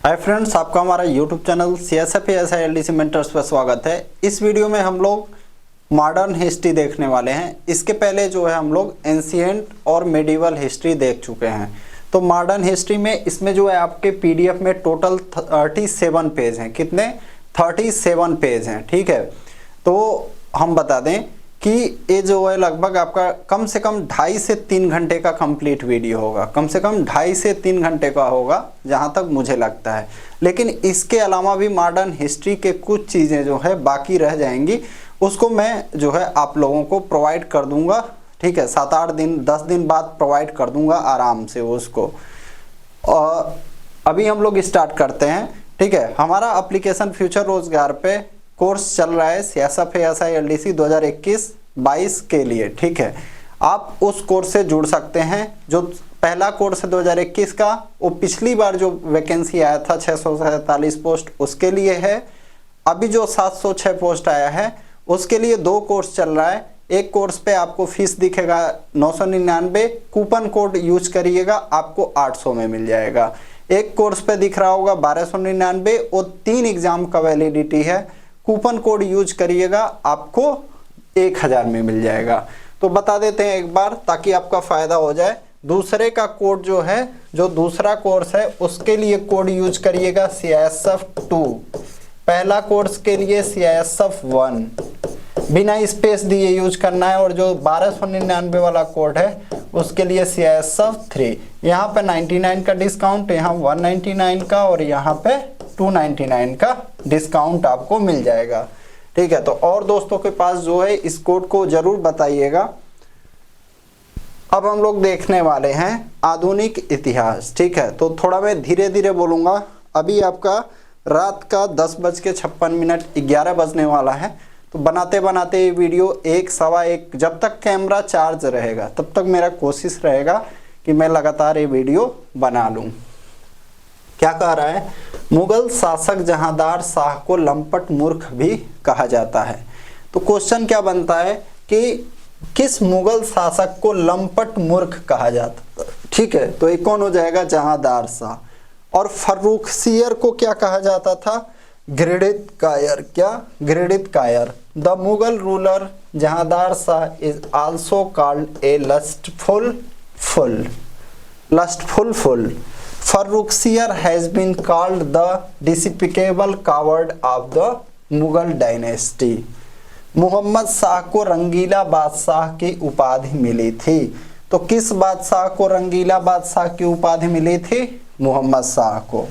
Hi friends, आपका हमारा YouTube channel CSF/ASI/LDC mentors पर स्वागत है। इस वीडियो में हम लोग मॉडर्न हिस्ट्री देखने वाले हैं। इसके पहले जो है हम लोग एंशिएंट और मेडिवल हिस्ट्री देख चुके हैं। तो मॉडर्न हिस्ट्री में इसमें जो है आपके PDF में टोटल 37 पेज हैं। कितने? 37 पेज हैं। ठीक है, तो हम बता दें कि ये जो है लगभग आपका कम से कम 2.5 से 3 घंटे का कंप्लीट वीडियो होगा। कम से कम 2.5 से 3 घंटे का होगा जहां तक मुझे लगता है। लेकिन इसके अलावा भी मॉडर्न हिस्ट्री के कुछ चीज़ें जो है बाकी रह जाएंगी, उसको मैं जो है आप लोगों को प्रोवाइड कर दूंगा। ठीक है, 7-8 दिन 10 दिन बाद प्रोवाइड कर दूंगा आराम से उसको। और अभी हम लोग स्टार्ट करते हैं। ठीक है, हमारा एप्लीकेशन फ्यूचर रोजगार पे कोर्स चल रहा है CSF/ASI/LDC 2021-22 के लिए। ठीक है, आप उस कोर्स से जुड़ सकते हैं। जो पहला कोर्स है 2021 का, वो पिछली बार जो वैकेंसी आया था 647 पोस्ट, उसके लिए है। अभी जो 706 पोस्ट आया है उसके लिए 2 कोर्स चल रहा है। एक कोर्स पे आपको फीस दिखेगा 999, कूपन कोड यूज करिएगा आपको 800 में मिल जाएगा। एक कोर्स पे दिख रहा होगा 1299 और 3 एग्जाम का वैलिडिटी है। कूपन कोड यूज करिएगा आपको 1000 में मिल जाएगा। तो बता देते हैं एक बार ताकि आपका फायदा हो जाए। दूसरे का कोड जो है, जो दूसरा कोर्स है उसके लिए कोड यूज करिएगा CISF2। पहला कोर्स के लिए CISF1 बिना स्पेस दिए यूज करना है। और जो 1299 वाला कोड है उसके लिए CISF3। यहाँ पे 99 का डिस्काउंट, यहाँ 199 का और यहाँ पे 299 का डिस्काउंट आपको मिल जाएगा। ठीक है, तो और दोस्तों के पास जो है इस कोड को जरूर बताइएगा। अब हम लोग देखने वाले हैं आधुनिक इतिहास। ठीक है, तो थोड़ा मैं धीरे धीरे बोलूँगा। अभी आपका रात का 10:56, 11 बजने वाला है। तो बनाते बनाते ये वीडियो 1, सवा 1, जब तक कैमरा चार्ज रहेगा तब तक मेरा कोशिश रहेगा कि मैं लगातार ये वीडियो बना लूँ। क्या कह रहा है? मुगल शासक जहांदार शाह को लंपट मूर्ख भी कहा जाता है। तो क्वेश्चन क्या बनता है कि किस मुगल शासक को लंपट मूर्ख कहा जाता? ठीक है, तो ये कौन हो जाएगा? जहांदार शाह। और फर्रुखसियर को क्या कहा जाता था? घृणित कायर। क्या? घृणित कायर। The Mughal ruler Jahandar Shah is also called a lustful full. Farrukhsiyar has been called the despicable coward of the Mughal dynasty। Mohammed Shah को रंगीला बादशाह की उपाधि मिली थी। तो किस बादशाह को रंगीला बादशाह की उपाधि मिली थी? मोहम्मद शाह को।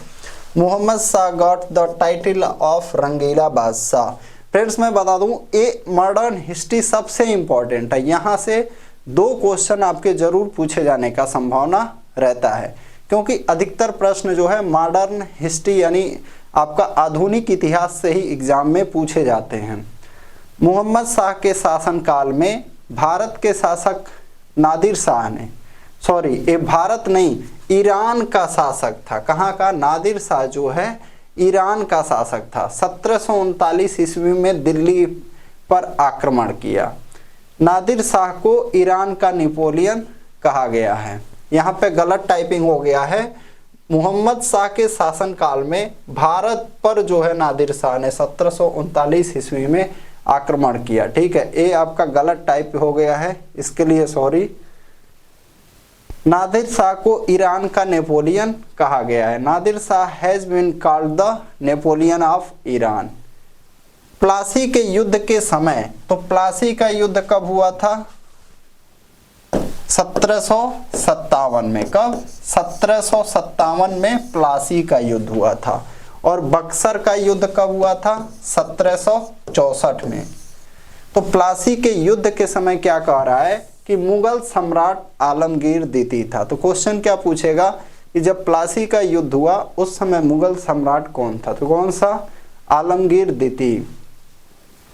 Mohammad Shah got the title of Rangila Badshah. Friends, मैं बता दूं ये मॉडर्न हिस्ट्री सबसे इंपॉर्टेंट है। यहाँ से 2 क्वेश्चन आपके जरूर पूछे जाने का संभावना रहता है, क्योंकि अधिकतर प्रश्न जो है मॉडर्न हिस्ट्री यानी आपका आधुनिक इतिहास से ही एग्जाम में पूछे जाते हैं। मोहम्मद शाह के शासनकाल में भारत के शासक नादिर शाह ने, सॉरी ये भारत नहीं, ईरान का शासक था। कहाँ का? नादिर शाह जो है ईरान का शासक था। 1739 ईस्वी में दिल्ली पर आक्रमण किया। नादिर शाह को ईरान का नेपोलियन कहा गया है। यहाँ पे गलत टाइपिंग हो गया है। मोहम्मद शाह के शासनकाल में भारत पर जो है नादिर शाह ने 1739 ईस्वी में आक्रमण किया। ठीक है, ये आपका गलत टाइप हो गया है, इसके लिए सॉरी। नादिर शाह को ईरान का नेपोलियन कहा गया है। Nadir Shah has been called the Napoleon of Iran. Plassey के युद्ध के समय, तो प्लासी का युद्ध कब हुआ था? 1757 में। कब? 1757 में प्लासी का युद्ध हुआ था। और बक्सर का युद्ध कब हुआ था? 1764 में। तो प्लासी के युद्ध के समय क्या कह रहा है कि मुगल सम्राट आलमगीर द्वितीय था। तो क्वेश्चन क्या पूछेगा कि जब प्लासी का युद्ध हुआ उस समय मुगल सम्राट कौन था? तो कौन सा? आलमगीर द्वितीय।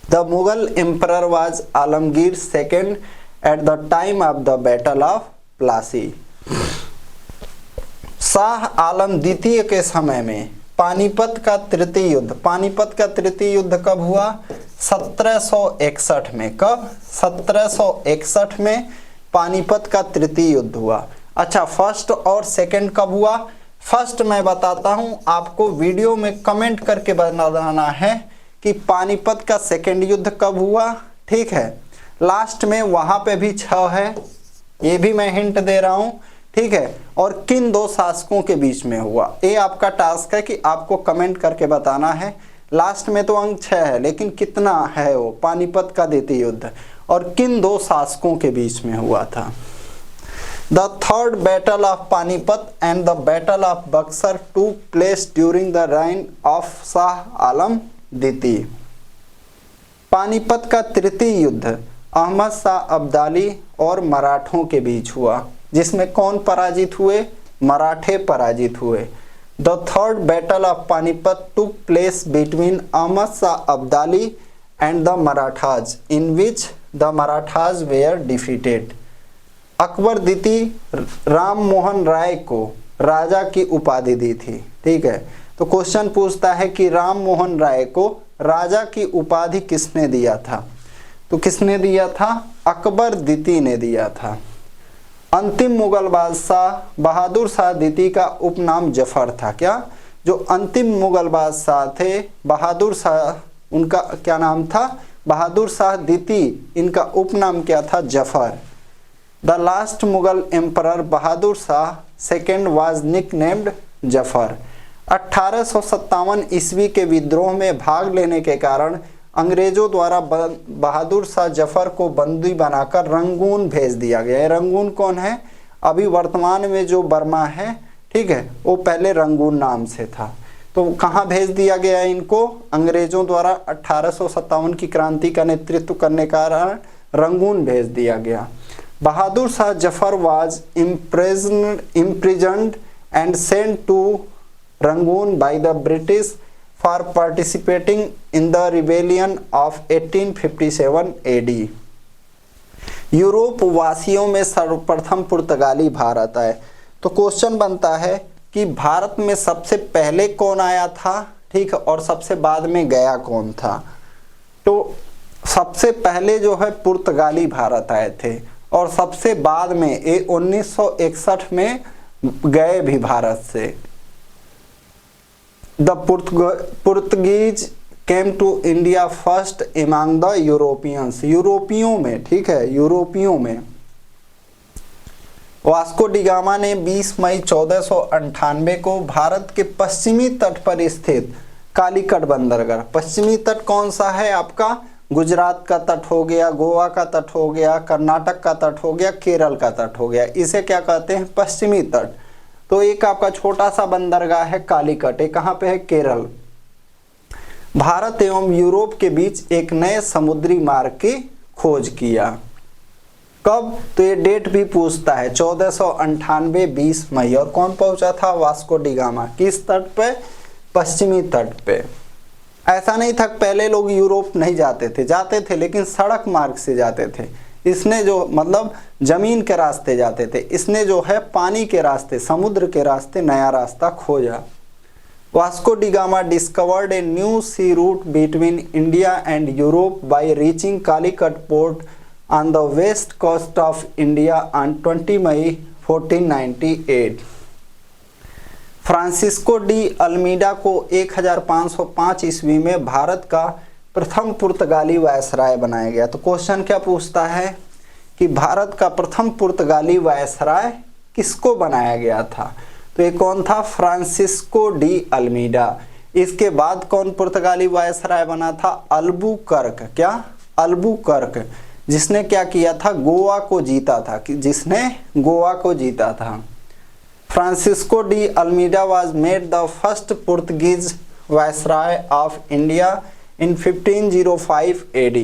The Mughal emperor was Alamgir second at the time of the battle of Plassey. Shah Alam द्वितीय के समय में पानीपत का तृतीय युद्ध, पानीपत का तृतीय युद्ध कब हुआ? 1761 में। कब? 1761 में पानीपत का तृतीय युद्ध हुआ। अच्छा, फर्स्ट और सेकंड कब हुआ? फर्स्ट मैं बताता हूं आपको, वीडियो में कमेंट करके बताना है कि पानीपत का सेकेंड युद्ध कब हुआ। ठीक है, लास्ट में वहां पे भी 6 है, ये भी मैं हिंट दे रहा हूं। ठीक है, और किन 2 शासकों के बीच में हुआ, ये आपका टास्क है कि आपको कमेंट करके बताना है। लास्ट में तो अंक 6 है, लेकिन कितना है वो, पानीपत का द्वितीय युद्ध और किन 2 शासकों के बीच में हुआ था। The third battle of Panipat and the battle of Buxar took place during the reign of Shah Alam द्वितीय। पानीपत का तृतीय युद्ध अहमद शाह अब्दाली और मराठों के बीच हुआ, जिसमें कौन पराजित हुए, मराठे पराजित हुए। The third battle of Panipat took place between Ahmad Shah Abdali and the Marathas, in which the Marathas were defeated। Akbar द्वितीय राम मोहन राय को राजा की उपाधि दी थी। ठीक है, तो क्वेश्चन पूछता है कि राम मोहन राय को राजा की उपाधि किसने दिया था, तो किसने दिया था, अकबर द्वितीय ने दिया था। अंतिम मुगल बादशाह बहादुर शाह द्वितीय का उपनाम जफर था। क्या, जो अंतिम मुगल बादशाह थे बहादुर शाह, उनका क्या नाम था, बहादुर शाह द्वितीय, इनका उपनाम क्या था, Zafar. The last Mughal emperor Bahadur Shah second was nicknamed Zafar. 1857 ईस्वी के विद्रोह में भाग लेने के कारण अंग्रेजों द्वारा बहादुर शाह जफर को बंदी बनाकर रंगून भेज दिया गया। रंगून कौन है, अभी वर्तमान में जो बर्मा है, ठीक है, वो पहले रंगून नाम से था। तो कहाँ भेज दिया गया इनको, अंग्रेजों द्वारा 1857 की क्रांति का नेतृत्व करने का कारण रंगून भेज दिया गया। Bahadur Shah Zafar was imprisoned and sent to Rangoon by the British for participating in the rebellion of 1857 AD। Europe वासियों में सर्वप्रथम पुर्तगाली भारत आए। तो क्वेश्चन बनता है कि भारत में सबसे पहले कौन आया था, ठीक है, और सबसे बाद में गया कौन था। तो सबसे पहले जो है पुर्तगाली भारत आए थे और सबसे बाद में ये 1961 में गए भी भारत से। The Portuguese came to India first among the Europeans. यूरोपियों में, ठीक है, यूरोपियों में वास्को डी गामा ने 20 मई 1498 को भारत के पश्चिमी तट पर स्थित कालीकट बंदरगाह, पश्चिमी तट कौन सा है आपका, गुजरात का तट हो गया, गोवा का तट हो गया, कर्नाटक का तट हो गया, केरल का तट हो गया, इसे क्या कहते हैं, पश्चिमी तट। तो एक आपका छोटा सा बंदरगाह है कालीकट, ये कहाँ पे है, केरल। भारत एवं यूरोप के बीच एक नए समुद्री मार्ग की खोज किया। कब, तो ये डेट भी पूछता है, 1498 20 मई। और कौन पहुंचा था, वास्को डी गामा। किस तट पे, पश्चिमी तट पे। ऐसा नहीं था, पहले लोग यूरोप नहीं जाते थे, लेकिन सड़क मार्ग से जाते थे। इसने जो मतलब जमीन के रास्ते जाते थे, इसने जो है पानी के रास्ते, समुद्र के रास्ते नया रास्ता खोजा। Vasco da Gama discovered a new sea route between India and Europe by reaching Calicut port on the west coast of India on 20 May 1498। Francisco de Almeida को 1505 ईस्वी में भारत का प्रथम पुर्तगाली वायसराय बनाया गया। तो क्वेश्चन क्या पूछता है कि भारत का प्रथम पुर्तगाली वायसराय किसको बनाया गया था, तो ये कौन था, फ्रांसिस्को डी अल्मीडा। इसके बाद कौन पुर्तगाली वायसराय बना था, अल्बुकर्क। क्या, अल्बुकर्क, जिसने क्या किया था, गोवा को जीता था, जिसने गोवा को जीता था। Francisco de Almeida was made the first Portuguese viceroy of India in 1505 AD।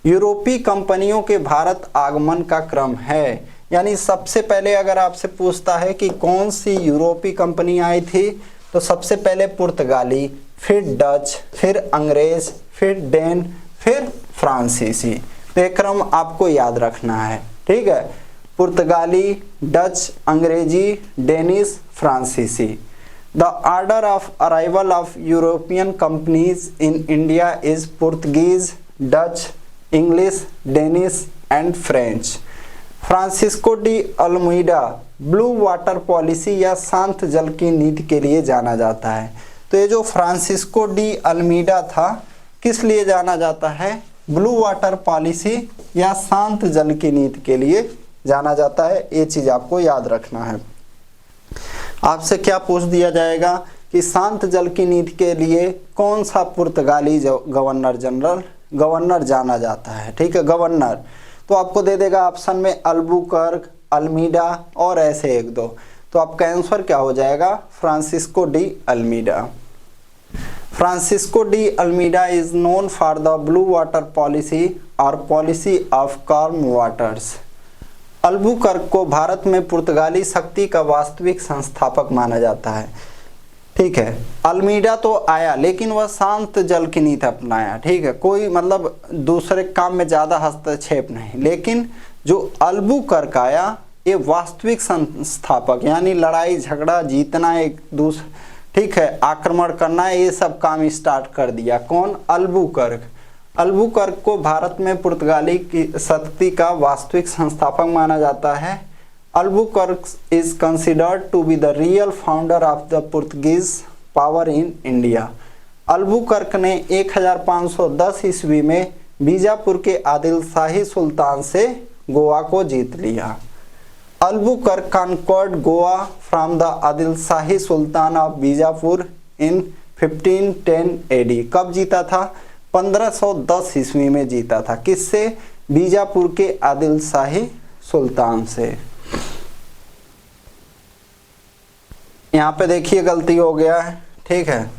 यूरोपीय कंपनियों के भारत आगमन का क्रम है, यानी सबसे पहले अगर आपसे पूछता है कि कौन सी यूरोपीय कंपनी आई थी, तो सबसे पहले पुर्तगाली, फिर डच, फिर अंग्रेज, फिर डेन, फिर फ्रांसीसी। तो ये क्रम आपको याद रखना है, ठीक है, पुर्तगाली, डच, अंग्रेजी, डेनिश, फ्रांसीसी। The order of arrival of European companies in India is Portuguese, Dutch, English, Danish and French. Francisco de Almeida blue water policy या शांत जल की नीति के लिए जाना जाता है। तो ये जो फ्रांसिस्को डी अल्मीडा था, किस लिए जाना जाता है? ब्लू वाटर पॉलिसी या शांत जल की नीति के लिए जाना जाता है। ये चीज आपको याद रखना है। आपसे क्या पूछ दिया जाएगा कि शांत जल की नीति के लिए कौन सा पुर्तगाली गवर्नर जाना जाता है? ठीक है, गवर्नर। तो आपको दे देगा ऑप्शन में अल्बुकर्क, अल्मीडा और ऐसे एक दो। तो आपका आंसर क्या हो जाएगा? Francisco de Almeida. Francisco de Almeida is known for the blue water policy और policy of calm waters. Albuquerque को भारत में पुर्तगाली शक्ति का वास्तविक संस्थापक माना जाता है। ठीक है, अल्मीडा तो आया लेकिन वह शांत जल की नीति अपनाया। ठीक है, कोई मतलब दूसरे काम में ज्यादा हस्तक्षेप नहीं। लेकिन जो अल्बुकर्क आया, ये वास्तविक संस्थापक, यानी लड़ाई झगड़ा जीतना, एक दूसरे, ठीक है, आक्रमण करना, ये सब काम स्टार्ट कर दिया। कौन? अल्बुकर्क। अल्बुकर्क को भारत में पुर्तगाली की शक्ति का वास्तविक संस्थापक माना जाता है। Albuquerque is considered to be the real founder of the Portuguese power in India. Albuquerque ने 1510 ईस्वी में बीजापुर के आदिल शाही सुल्तान से गोवा को जीत लिया। Albuquerque conquered Goa from the Adil Shahi sultan of Bijapur in 1510 AD। कब जीता था? 1510 ईस्वी में जीता था। किससे? बीजापुर के आदिल शाही सुल्तान से। यहाँ पे देखिए गलती हो गया है। ठीक है,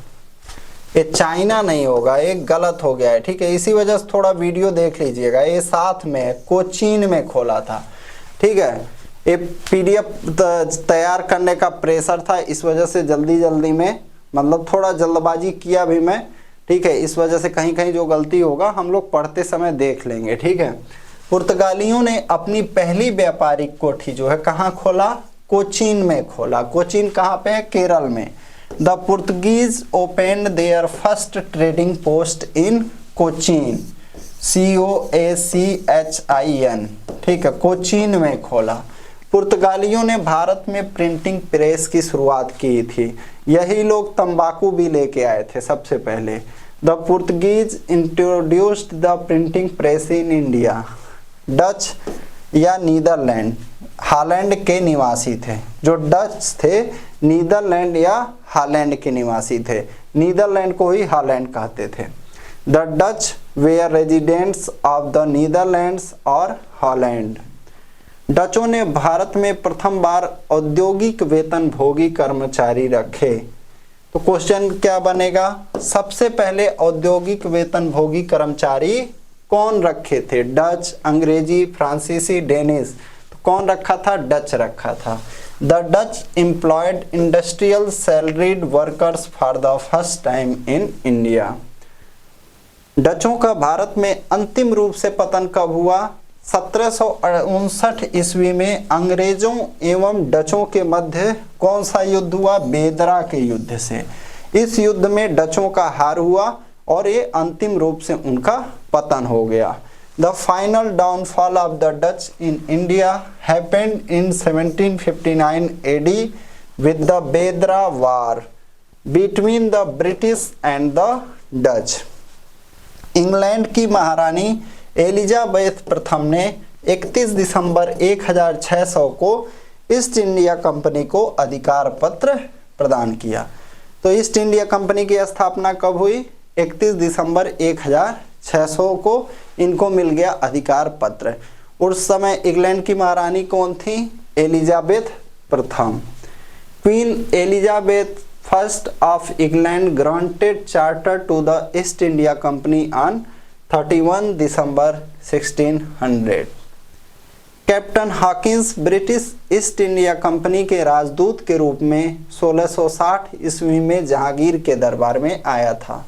ये चाइना नहीं होगा, ये गलत हो गया है। ठीक है, इसी वजह से थोड़ा वीडियो देख लीजिएगा। ये साथ में कोचीन में खोला था। ठीक है, ये PDF तैयार करने का प्रेशर था, इस वजह से जल्दी में मतलब थोड़ा जल्दबाजी किया भी मैं। ठीक है, इस वजह से कहीं कहीं जो गलती होगा हम लोग पढ़ते समय देख लेंगे। ठीक है, पुर्तगालियों ने अपनी पहली व्यापारिक कोठी जो है कहाँ खोला? कोचीन में खोला। कोचीन कहाँ पे है? केरल में। The Portuguese opened their first trading post in Cochin, COACHIN। ठीक है, कोचीन में खोला। पुर्तगालियों ने भारत में प्रिंटिंग प्रेस की शुरुआत की थी। यही लोग तंबाकू भी लेके आए थे सबसे पहले। The Portuguese introduced the printing press in India. Dutch या नीदरलैंड, हॉलैंड के निवासी थे। जो डच थे नीदरलैंड या हॉलैंड के निवासी थे। नीदरलैंड को ही हॉलैंड कहते थे। The Dutch were residents of the Netherlands और हॉलैंड। डचों ने भारत में प्रथम बार औद्योगिक वेतन भोगी कर्मचारी रखे। तो क्वेश्चन क्या बनेगा? सबसे पहले औद्योगिक वेतन भोगी कर्मचारी कौन रखे थे? डच, अंग्रेजी, फ्रांसीसी, डेनिश। तो कौन रखा था? डच रखा था। The Dutch employed industrial salaried workers for the first time in India. डचों का भारत में अंतिम रूप से पतन कब हुआ? 1759 ईस्वी में अंग्रेजों एवं डचों के मध्य कौन सा युद्ध हुआ? बेदरा के युद्ध से। इस युद्ध में डचों का हार हुआ और ये अंतिम रूप से उनका पतन हो गया। The final downfall of the Dutch in India happened in 1759 AD with the Bedara war between the British and the Dutch. England की महारानी एलिजाबेथ प्रथम ने 31 दिसंबर 1600 को ईस्ट इंडिया कंपनी को अधिकार पत्र प्रदान किया। तो ईस्ट इंडिया कंपनी की स्थापना कब हुई? 31 दिसंबर 1600 को इनको मिल गया अधिकार पत्र। उस समय इंग्लैंड की महारानी कौन थी? एलिजाबेथ प्रथम। Queen Elizabeth first of England granted charter to the East India Company on 31 December 1600। Captain Hawkins British East India Company के राजदूत के रूप में 1660 ईस्वी में जहांगीर के दरबार में आया था।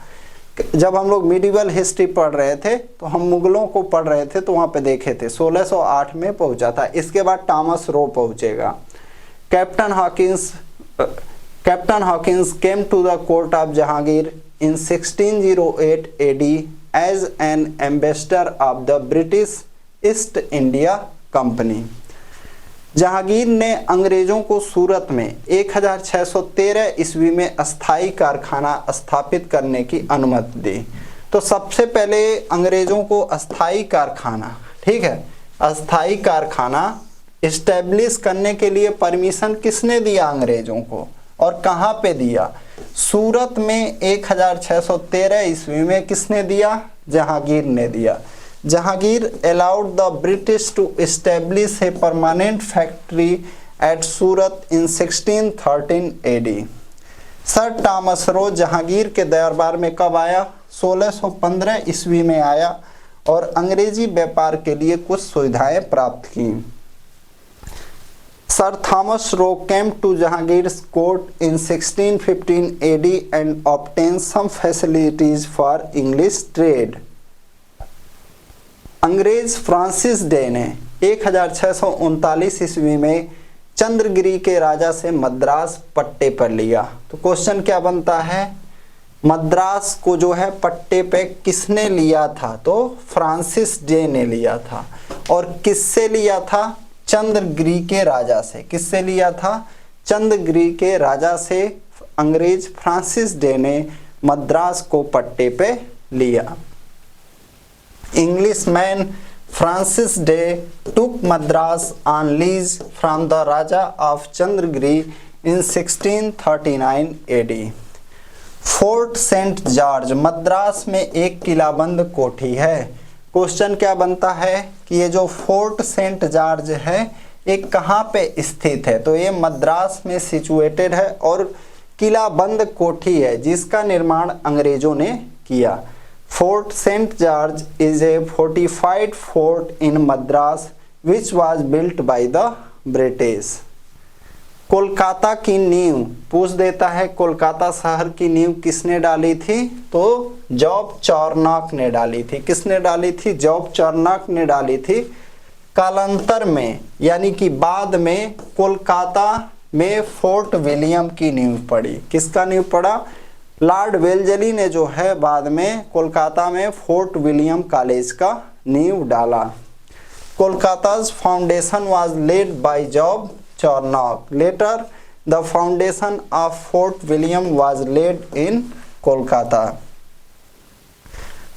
जब हम लोग मिडिवल हिस्ट्री पढ़ रहे थे तो हम मुगलों को पढ़ रहे थे, तो वहां पे देखे थे 1608 में पहुंचा था। इसके बाद टॉमस रो पहुंचेगा। Captain Hawkins came to the court of Jahangir in 1608 AD as an ambassador of the British East India Company। Jahangir ने अंग्रेजों को सूरत में 1613 ईस्वी में अस्थाई कारखाना स्थापित करने की अनुमति दी। तो सबसे पहले अंग्रेजों को अस्थाई कारखाना, ठीक है, अस्थाई कारखाना इस्टेब्लिश करने के लिए परमिशन किसने दिया अंग्रेजों को, और कहां पे दिया? सूरत में 1613 ईस्वी में किसने दिया? जहांगीर ने दिया। Jahangir allowed the British to establish a permanent factory at Surat in 1613 AD। Sir Thomas Roe Jahangir के दरबार में कब आया? 1615 ईस्वी में आया और अंग्रेजी व्यापार के लिए कुछ सुविधाएं प्राप्त की। Sir Thomas Roe came to Jahangir's court in 1615 AD and obtained some facilities for English trade। अंग्रेज फ्रांसिस डे ने 1639 ईस्वी में चंद्रगिरी के राजा से मद्रास पट्टे पर लिया। तो क्वेश्चन क्या बनता है? मद्रास को जो है पट्टे पे किसने लिया था? तो फ्रांसिस डे ने लिया था। और किससे लिया था? चंद्रगिरी के राजा से। किससे लिया था? चंद्रगिरी के राजा से अंग्रेज फ्रांसिस डे ने मद्रास को पट्टे पे लिया। Englishman Francis Day took Madras on lease from the Raja of Chandragiri in 1639 AD। Fort Saint George Madras में एक किलाबंद कोठी है। क्वेश्चन क्या बनता है कि ये जो फोर्ट सेंट जॉर्ज है एक कहाँ पे स्थित है? तो ये मद्रास में सिचुएटेड है और किलाबंद कोठी है जिसका निर्माण अंग्रेजों ने किया। Fort St. George is a fortified fort in Madras which was built by the British। Kolkata की नींव पूछ देता है, कोलकाता शहर की नींव किसने डाली थी? तो जॉब चार्नॉक ने डाली थी। किसने डाली थी? जॉब चार्नॉक ने डाली थी। कालांतर में यानी कि बाद में कोलकाता में फोर्ट विलियम की नींव पड़ी। किसका नींव पड़ा? लॉर्ड वेल्जली ने जो है बाद में कोलकाता में फोर्ट विलियम कॉलेज का नींव डाला। कोलकाता's foundation was laid by Job Charnock। Later the foundation of Fort William was laid in Kolkata.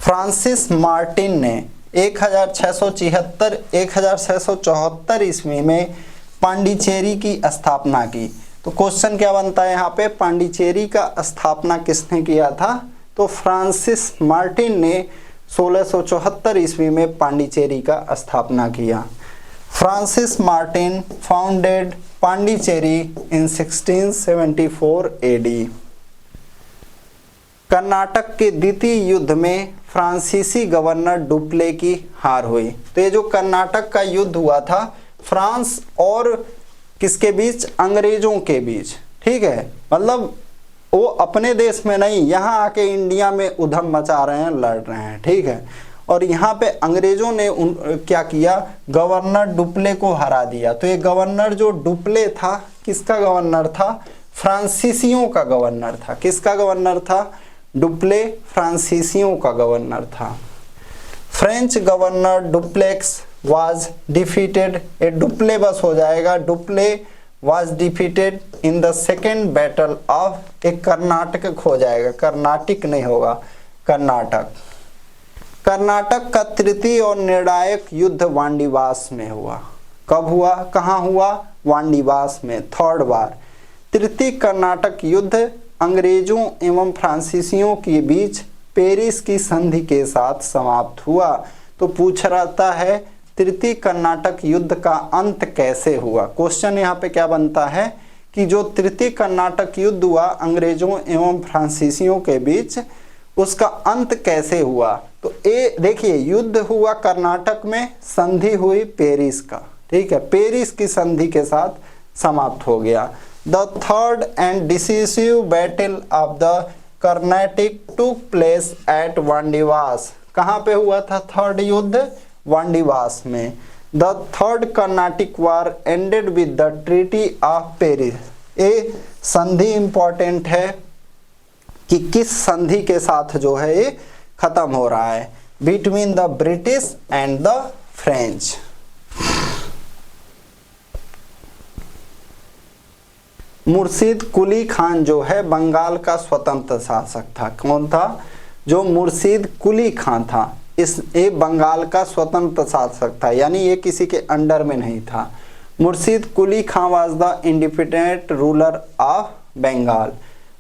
Francis Martin ने 1674 ईस्वी में पांडिचेरी की स्थापना की। तो क्वेश्चन क्या बनता है यहाँ पे? पांडिचेरी का स्थापना किसने किया था? तो फ्रांसिस मार्टिन ने 1674 ईस्वी में पांडिचेरी का स्थापना किया। फ्रांसिस मार्टिन फाउंडेड पांडिचेरी इन 1674 एडी। कर्नाटक के द्वितीय युद्ध में फ्रांसीसी गवर्नर डुप्ले की हार हुई। तो ये जो कर्नाटक का युद्ध हुआ था फ्रांस और किसके बीच? अंग्रेजों के बीच, ठीक है। मतलब वो अपने देश में नहीं, यहाँ आके इंडिया में उधम मचा रहे हैं, लड़ रहे हैं, ठीक है। और यहाँ पे अंग्रेजों ने क्या किया? गवर्नर डुप्ले को हरा दिया। तो ये गवर्नर जो डुप्ले था किसका गवर्नर था? फ्रांसीसियों का गवर्नर था। किसका गवर्नर था? डुप्ले फ्रांसीसियों का गवर्नर था। French governor Dupleix was defeated। ए डुप्ले बस हो जाएगा। Dupleix was defeated in the second battle of, एक कर्नाटक हो जाएगा, कर्नाटिक नहीं होगा, कर्नाटक। कर्नाटक का तृतीय और निर्णायक युद्ध वांडीवास में हुआ। कब हुआ? कहाँ हुआ? वांडीवास में, थर्ड बार। तृतीय कर्नाटक युद्ध अंग्रेजों एवं फ्रांसीसियों के बीच पेरिस की संधि के साथ समाप्त हुआ। तो पूछ रहता है तृतीय कर्नाटक युद्ध का अंत कैसे हुआ? क्वेश्चन यहाँ पे क्या बनता है कि जो तृतीय कर्नाटक युद्ध हुआ अंग्रेजों एवं फ्रांसीसियों के बीच, उसका अंत कैसे हुआ? तो ये देखिए, युद्ध हुआ कर्नाटक में, संधि हुई पेरिस का, ठीक है, पेरिस की संधि के साथ समाप्त हो गया। The third and decisive battle of the Carnatic took place at Wandiwash. कहाँ पे हुआ था थर्ड युद्ध? वांडीवास में। The third Carnatic war ended with the treaty of Paris. ये संधि इंपॉर्टेंट है कि किस संधि के साथ जो है ये खत्म हो रहा है? Between the British and the French. मुर्शिद कुली खान जो है बंगाल का स्वतंत्र शासक था। कौन था? जो मुर्शिद कुली खान था, ये बंगाल का स्वतंत्र शासक था, यानी ये किसी के अंडर में नहीं था। Murshid Quli Khan was the independent ruler of Bengal.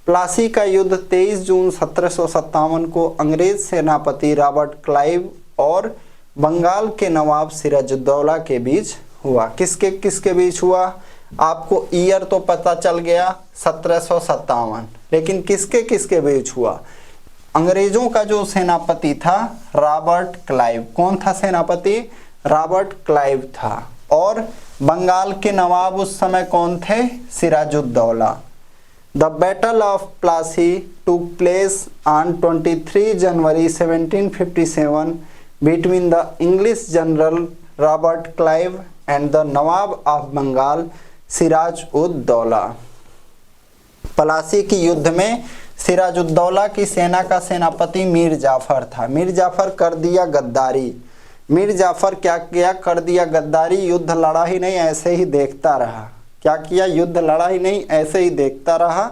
Plassey का युद्ध 23 जून 1757 को अंग्रेज सेनापति रॉबर्ट क्लाइव और बंगाल के नवाब सिराजुद्दौला के बीच हुआ। किसके किसके बीच हुआ? आपको ईयर तो पता चल गया 1757, लेकिन किसके किसके बीच हुआ? अंग्रेजों का जो सेनापति था रॉबर्ट क्लाइव। कौन था सेनापति? रॉबर्ट क्लाइव था। और बंगाल के नवाब उस समय कौन थे? Sirajuddaula. The battle of Plassey took place on 23 January 1757 between the English general Robert Clive and the nawab of Bengal Sirajuddaula. Plassey की युद्ध में सिराजुद्दौला की सेना का सेनापति मीर जाफर था। मीर जाफर कर दिया गद्दारी। मीर जाफर क्या किया? कर दिया गद्दारी। युद्ध लड़ा ही नहीं, ऐसे ही देखता रहा। क्या किया? युद्ध लड़ा ही नहीं, ऐसे ही देखता रहा।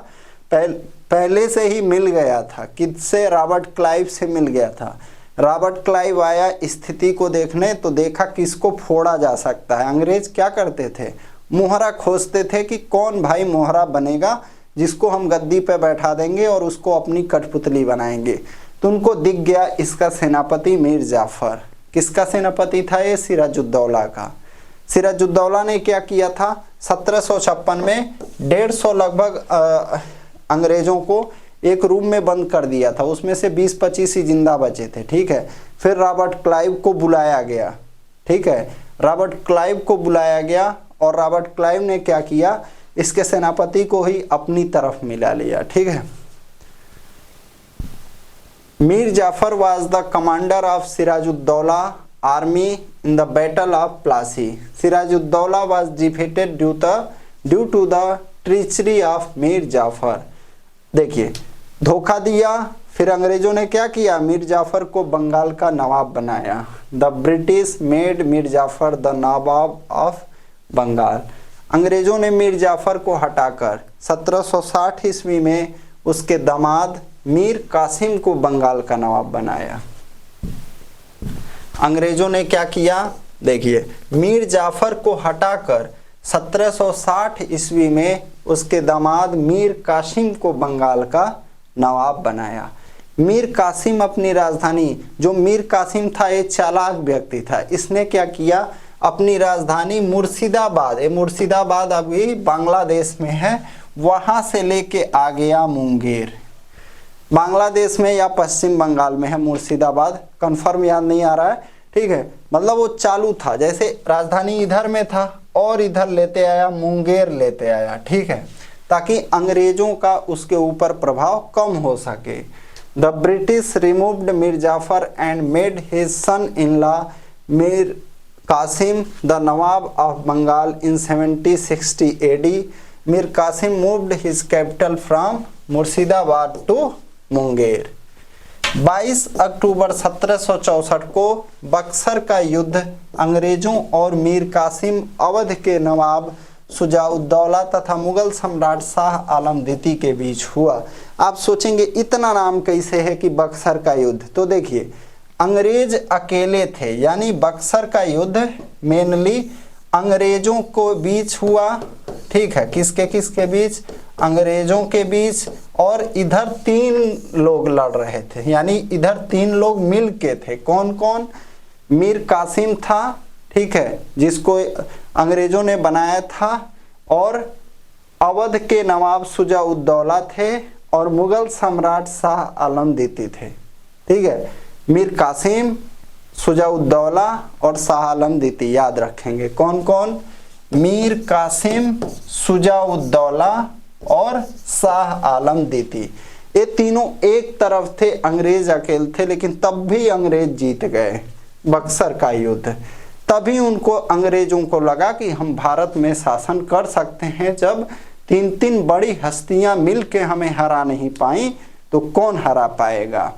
पहले से ही मिल गया था। किससे? रॉबर्ट क्लाइव से मिल गया था। रॉबर्ट क्लाइव आया स्थिति को देखने, तो देखा किसको फोड़ा जा सकता है। अंग्रेज क्या करते थे? मोहरा खोजते थे कि कौन भाई मोहरा बनेगा जिसको हम गद्दी पे बैठा देंगे और उसको अपनी कठपुतली बनाएंगे। तो उनको दिख गया इसका सेनापति मीर जाफर। किसका सेनापति था ये? सिराजुद्दौला का। सिराजुद्दौला ने क्या किया था? 1756 में 150 लगभग अंग्रेजों को एक रूम में बंद कर दिया था। उसमें से 20-25 ही जिंदा बचे थे। ठीक है। फिर रॉबर्ट क्लाइव को बुलाया गया। ठीक है, रॉबर्ट क्लाइव को बुलाया गया और रॉबर्ट क्लाइव ने क्या किया? इसके सेनापति को ही अपनी तरफ मिला लिया। ठीक है। Mir Jafar was the commander of Sirajuddaulah army in the battle of Plassey. Sirajuddaulah was defeated due to the treachery of Mir Jafar. देखिए, धोखा दिया। फिर अंग्रेजों ने क्या किया? मीर जाफर को बंगाल का नवाब बनाया। The British made Mir Jafar the nawab of Bengal. अंग्रेजों ने मीर जाफर को हटाकर 1760 ईस्वी में उसके दामाद मीर कासिम को बंगाल का नवाब बनाया। अंग्रेजों ने क्या किया? देखिए, मीर जाफर को हटाकर 1760 ईस्वी में उसके दामाद मीर कासिम को बंगाल का नवाब बनाया। मीर कासिम अपनी राजधानी, जो मीर कासिम था एक चालाक व्यक्ति था। इसने क्या किया? अपनी राजधानी मुर्शिदाबाद, ये मुर्शिदाबाद अभी बांग्लादेश में है, वहां से लेके आ गया मुंगेर। बांग्लादेश में या पश्चिम बंगाल में है मुर्शिदाबाद, कंफर्म याद नहीं आ रहा है। ठीक है, मतलब वो चालू था, जैसे राजधानी इधर में था और इधर लेते आया, मुंगेर लेते आया। ठीक है, ताकि अंग्रेजों का उसके ऊपर प्रभाव कम हो सके। The British removed Mir Jafar and made his son in law Mir Qasim the nawab of Bengal in 1760 AD. Mir Qasim moved his capital from Murshidabad to Munger. 22 अक्टूबर 1764 को बक्सर का युद्ध अंग्रेजों और मीर कासिम अवध के नवाब शुजाउद्दौला तथा मुगल सम्राट शाह आलम द्वितीय के बीच हुआ। आप सोचेंगे इतना नाम कैसे है कि बक्सर का युद्ध? तो देखिए, अंग्रेज अकेले थे, यानी बक्सर का युद्ध मेनली अंग्रेजों को बीच हुआ। ठीक है, किसके किसके बीच? अंग्रेजों के बीच। और इधर 3 लोग लड़ रहे थे, यानी इधर 3 लोग मिल के थे। कौन कौन? मीर कासिम था, ठीक है, जिसको अंग्रेजों ने बनाया था, और अवध के नवाब शुजाउद्दौला थे, और मुगल सम्राट शाह आलम द्वितीय थे। ठीक है, मीर कासिम, शुजाउद्दौला और शाह आलम द्वितीय याद रखेंगे। कौन कौन? मीर कासिम, शुजाउद्दौला और शाह आलम द्वितीय। ये तीनों एक तरफ थे, अंग्रेज अकेले थे, लेकिन तब भी अंग्रेज जीत गए बक्सर का युद्ध। तभी उनको, अंग्रेजों को लगा कि हम भारत में शासन कर सकते हैं। जब 3 बड़ी हस्तियां मिलके हमें हरा नहीं पाई, तो कौन हरा पाएगा?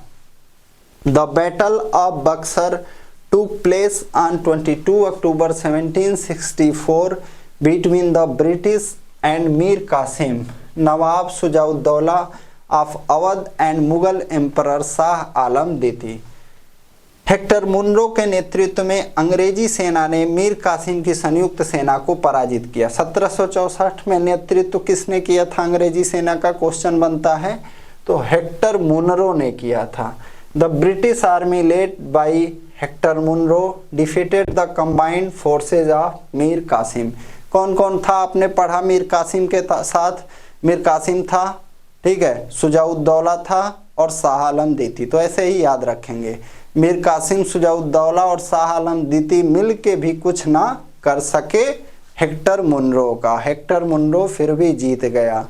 The battle of Buxar took place on 22 October 1764 between the British and Mir Qasim, Nawab Shujauddaulah of Awadh and Mughal emperor Shah Alam द्वितीय। हेक्टर मुनरो के नेतृत्व में अंग्रेजी सेना ने मीर कासिम की संयुक्त सेना को पराजित किया। 1764 में नेतृत्व किसने किया था अंग्रेजी सेना का, क्वेश्चन बनता है, तो हेक्टर मुनरो ने किया था। The British army led by Hector Munro defeated the combined forces of Mir Qasim. कौन कौन था आपने पढ़ा मीर कासिम के साथ, मीर कासिम था, ठीक है, शुजाउद्दौला था और शाह आलम द्वितीय। तो ऐसे ही याद रखेंगे, मीर कासिम, शुजाउद्दौला और शाह आलम द्वितीय मिल के भी कुछ ना कर सके हेक्टर मुनरो का। हेक्टर मुनरो फिर भी जीत गया।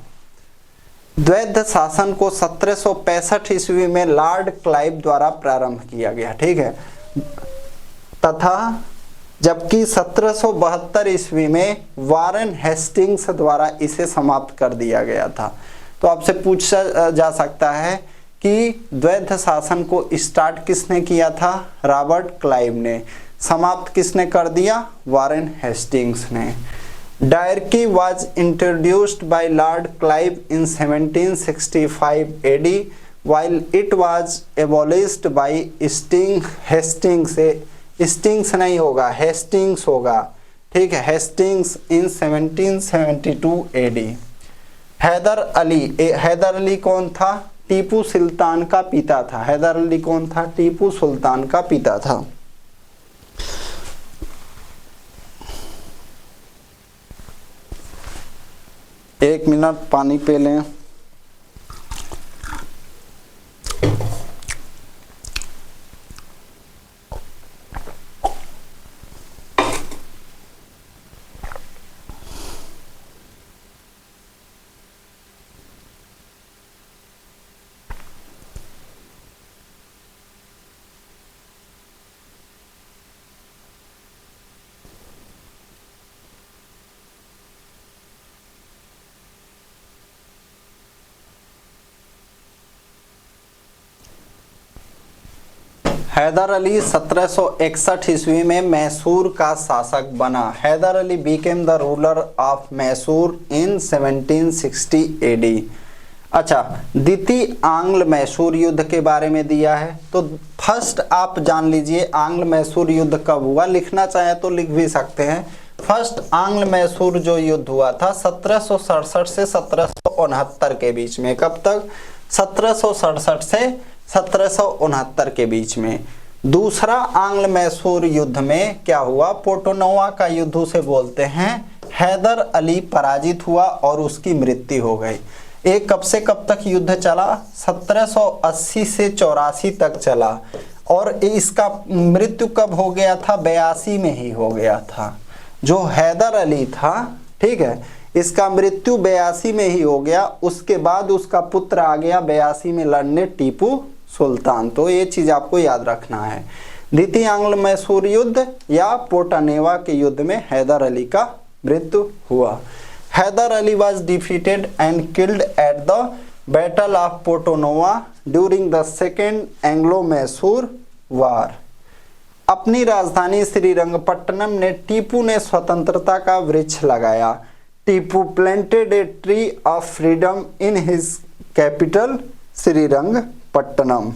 द्वैध शासन को 1765 ईस्वी में लॉर्ड क्लाइव द्वारा प्रारंभ किया गया, ठीक है, तथा जबकि 1772 ईस्वी में वारेन हेस्टिंग्स द्वारा इसे समाप्त कर दिया गया था। तो आपसे पूछा जा सकता है कि द्वैध शासन को स्टार्ट किसने किया था, रॉबर्ट क्लाइव ने, समाप्त किसने कर दिया, वारेन हेस्टिंग्स ने। Dyarchy was introduced by Lord Clive in 1765 AD while it was abolished by Hastings, Hastings नहीं होगा, हेस्टिंग्स होगा, ठीक है, Hastings in 1772 AD। Hyder Ali कौन था, टीपू सुल्तान का पिता था। हैदर अली कौन था, टीपू सुल्तान का पिता था। एक मिनट पानी पी लें। हैदर अली 1761 ईस्वी में मैसूर का शासक बना। Hyder Ali became the ruler of Mysore in 1760 AD. अच्छा, द्वितीय आंग्ल मैसूर युद्ध के बारे में दिया है, तो फर्स्ट आप जान लीजिए आंग्ल मैसूर युद्ध कब हुआ, लिखना चाहे तो लिख भी सकते हैं। फर्स्ट आंग्ल मैसूर जो युद्ध हुआ था 1767 से 1769 के बीच में। कब तक, 1767 से 1769 के बीच में। दूसरा आंग्ल मैसूर युद्ध में क्या हुआ, पोर्टोनोवा का युद्ध उसे बोलते हैं। हैदर अली पराजित हुआ और उसकी मृत्यु हो गई। एक कब से कब तक युद्ध चला, 1780 से 84 तक चला, और इसका मृत्यु कब हो गया था, 82 में ही हो गया था। जो हैदर अली था, ठीक है, इसका मृत्यु 82 में ही हो गया। उसके बाद उसका पुत्र आ गया 82 में लड़ने, टीपू सुल्तान। तो ये चीज आपको याद रखना है। द्वितीय आंग्ल मैसूर युद्ध या पोर्टोनोवा के युद्ध में हैदर अली का मृत्यु हुआ। Hyder Ali was defeated and killed at the battle of Porto Novo during the second Anglo Mysore war. अपनी राजधानी श्रीरंगपट्टनम ने टीपू ने स्वतंत्रता का वृक्ष लगाया। Tipu planted a tree of freedom in his capital Srirangapatna.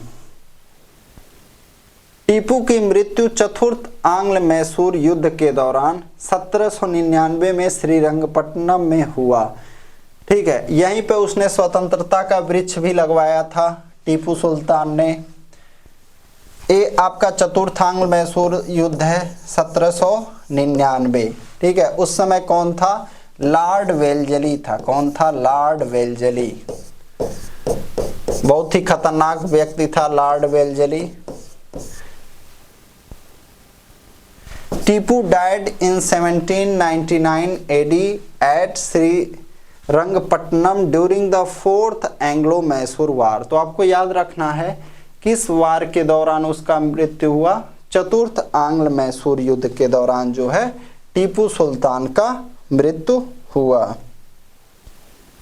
Tipu की मृत्यु चतुर्थ आंग्ल मैसूर युद्ध के दौरान 1799 में श्रीरंगपट्टनम में हुआ। ठीक है, यहीं पे उसने स्वतंत्रता का वृक्ष भी लगवाया था टीपू सुल्तान ने। ये आपका चतुर्थ आंग्ल मैसूर युद्ध है 1799। ठीक है, उस समय कौन था, लॉर्ड वेल्जली था। कौन था, लॉर्ड वेल्जली। बहुत ही खतरनाक व्यक्ति था Lord Wellesley. Tipu died in 1799 AD at Srirangapatna during the fourth Anglo Mysore war. तो आपको याद रखना है किस वार के दौरान उसका मृत्यु हुआ, चतुर्थ आंग्ल मैसूर युद्ध के दौरान जो है टीपू सुल्तान का मृत्यु हुआ।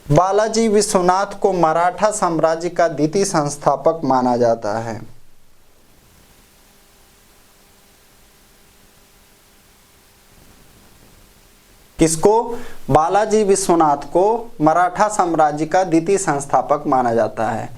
बालाजी विश्वनाथ को मराठा साम्राज्य का द्वितीय संस्थापक माना जाता है। किसको? बालाजी विश्वनाथ को मराठा साम्राज्य का द्वितीय संस्थापक माना जाता है।